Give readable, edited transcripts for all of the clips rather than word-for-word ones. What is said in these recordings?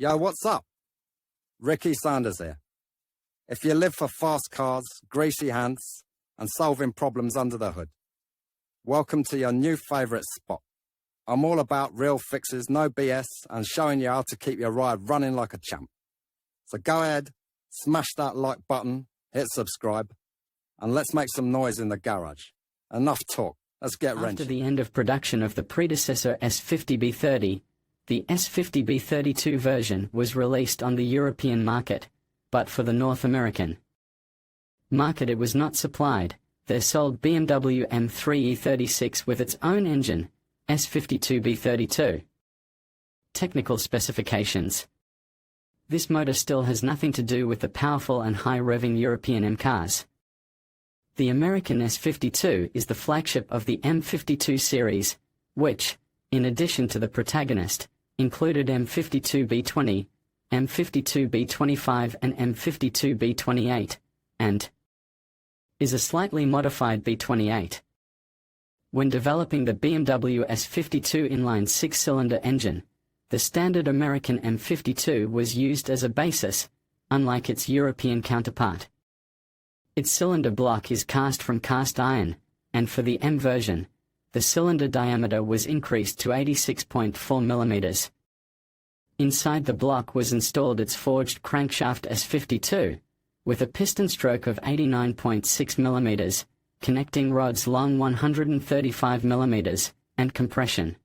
Yo, what's up? Ricky Sanders here. If you live for fast cars, greasy hands, and solving problems under the hood, welcome to your new favourite spot. I'm all about real fixes, no BS, and showing you how to keep your ride running like a champ. So go ahead, smash that like button, hit subscribe, and let's make some noise in the garage. Enough talk, let's get wrenching. After the end of production of the predecessor S50B30, the S50B32 version was released on the European market, but for the North American market it was not supplied. There sold BMW M3E36 with its own engine, S52B32. Technical specifications. This motor still has nothing to do with the powerful and high-revving European M cars. The American S52 is the flagship of the M52 series, which, in addition to the protagonist, included M52B20, M52B25 and M52B28, and is a slightly modified B28. When developing the BMW S52 inline-six cylinder engine, the standard American M52 was used as a basis, unlike its European counterpart. Its cylinder block is cast from cast iron, and for the M version, the cylinder diameter was increased to 86.4 mm. Inside the block was installed its forged crankshaft S52, with a piston stroke of 89.6 mm, connecting rods long 135 mm, and compression.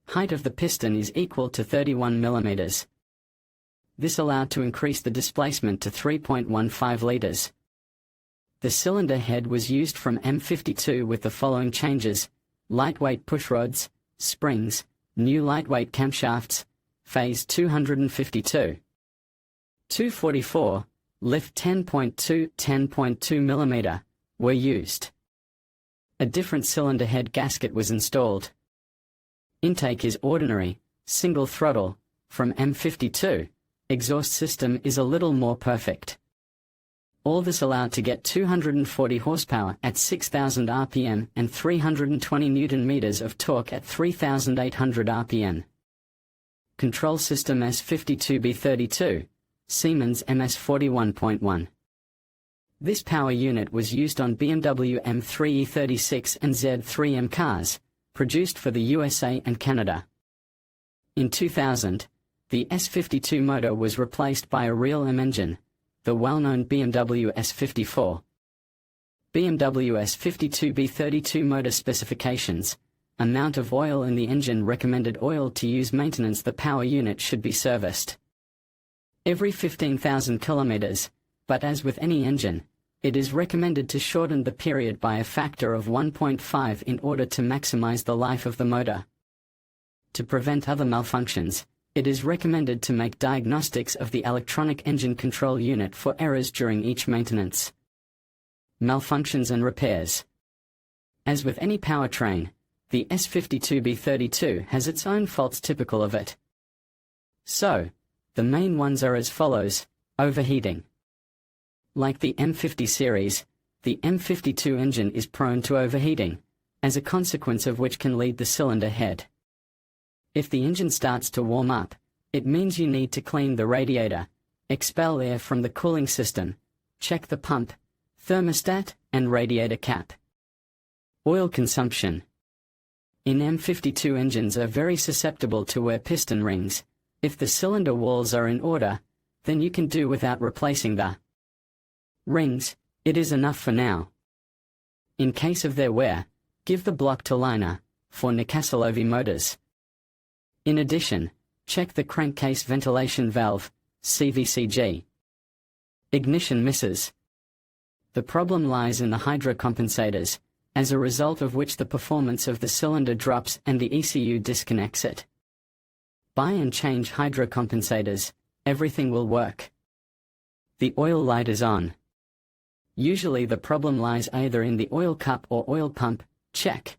Height of the piston is equal to 31 mm. This allowed to increase the displacement to 3.15 liters. The cylinder head was used from M52 with the following changes: lightweight pushrods, springs, new lightweight camshafts, phase 252. 244, lift 10.2 mm, were used. A different cylinder head gasket was installed. Intake is ordinary, single throttle, from M52. Exhaust system is a little more perfect. All this allowed to get 240 horsepower at 6,000 RPM and 320 Nm of torque at 3,800 RPM. Control system S52B32, Siemens MS41.1. This power unit was used on BMW M3E36 and Z3M cars, produced for the USA and Canada. In 2000, the S52 motor was replaced by a real M engine, the well-known BMW S54. BMW S52B32 motor specifications: amount of oil in the engine. Recommended oil to use. Maintenance: the power unit should be serviced every 15,000 kilometers, but as with any engine, it is recommended to shorten the period by a factor of 1.5 in order to maximize the life of the motor. To prevent other malfunctions, it is recommended to make diagnostics of the electronic engine control unit for errors during each maintenance. Malfunctions and repairs. As with any powertrain, the S52B32 has its own faults typical of it. So, the main ones are as follows: overheating. Like the M50 series, the M52 engine is prone to overheating, as a consequence of which can lead the cylinder head. If the engine starts to warm up, it means you need to clean the radiator, expel air from the cooling system, check the pump, thermostat, and radiator cap. Oil consumption. In M52 engines are very susceptible to wear piston rings. If the cylinder walls are in order, then you can do without replacing the rings. It is enough for now. In case of their wear, give the block to liner, for Nicasilovi motors. In addition, check the crankcase ventilation valve, CVCG. Ignition misses. The problem lies in the hydrocompensators, as a result of which the performance of the cylinder drops and the ECU disconnects it. Buy and change hydrocompensators, everything will work. The oil light is on. Usually the problem lies either in the oil cup or oil pump. Check.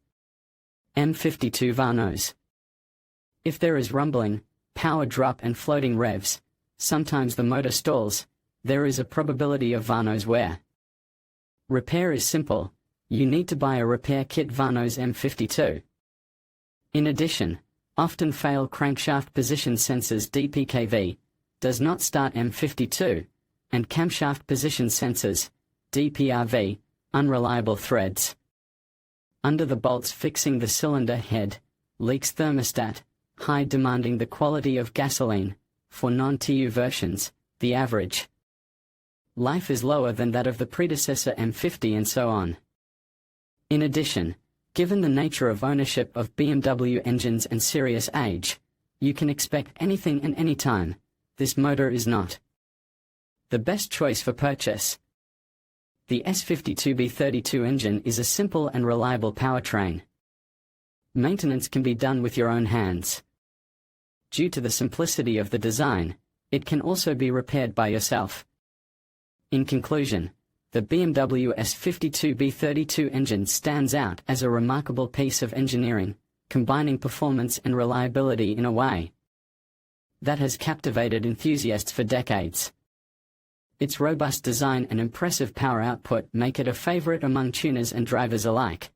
M52 Vanos. If there is rumbling, power drop and floating revs, sometimes the motor stalls, there is a probability of Vanos wear. Repair is simple. You need to buy a repair kit Vanos M52. In addition, often fail crankshaft position sensors DPKV, does not start M52, and camshaft position sensors, DPRV, unreliable threads. Under the bolts fixing the cylinder head, leaks thermostat, high demanding the quality of gasoline, for non-TU versions, the average life is lower than that of the predecessor M50 and so on. In addition, given the nature of ownership of BMW engines and serious age, you can expect anything and any time. This motor is not the best choice for purchase. The S52B32 engine is a simple and reliable powertrain. Maintenance can be done with your own hands. Due to the simplicity of the design, it can also be repaired by yourself. In conclusion, the BMW S52B32 engine stands out as a remarkable piece of engineering, combining performance and reliability in a way that has captivated enthusiasts for decades. Its robust design and impressive power output make it a favorite among tuners and drivers alike.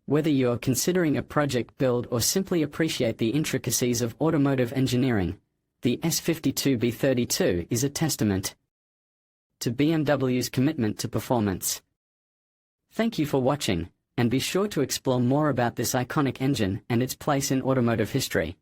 Whether you are considering a project build or simply appreciate the intricacies of automotive engineering, the S52B32 is a testament to BMW's commitment to performance. Thank you for watching, and be sure to explore more about this iconic engine and its place in automotive history.